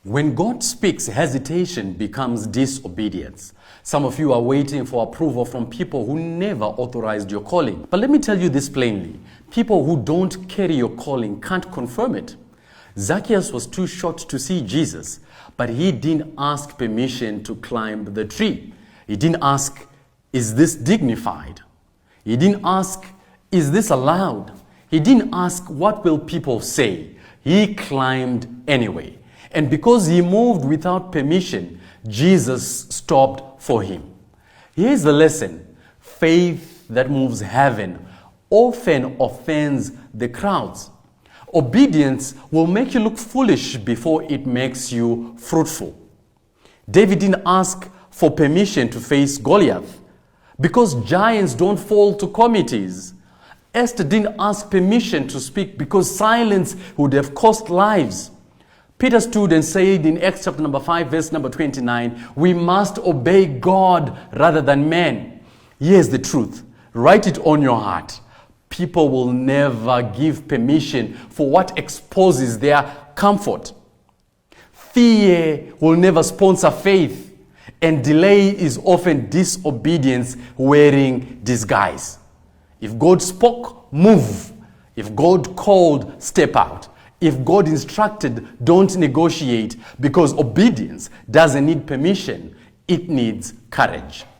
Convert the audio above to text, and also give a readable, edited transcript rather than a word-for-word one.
When God speaks, hesitation becomes disobedience. Some of you are waiting for approval from people who never authorized your calling. But let me tell you this plainly. People who don't carry your calling can't confirm it. Zacchaeus was too short to see Jesus, but he didn't ask permission to climb the tree. He didn't ask, is this dignified? He didn't ask, is this allowed? He didn't ask, what will people say? He climbed anyway. And because he moved without permission, Jesus stopped for him. Here's the lesson. Faith that moves heaven often offends the crowds. Obedience will make you look foolish before it makes you fruitful. David didn't ask for permission to face Goliath because giants don't fall to committees. Esther didn't ask permission to speak because silence would have cost lives. Peter stood and said in Acts chapter number 5, verse number 29, we must obey God rather than men. Here's the truth. Write it on your heart. People will never give permission for what exposes their comfort. Fear will never sponsor faith, and delay is often disobedience wearing disguise. If God spoke, move. If God called, step out. If God instructed, don't negotiate, because obedience doesn't need permission, it needs courage.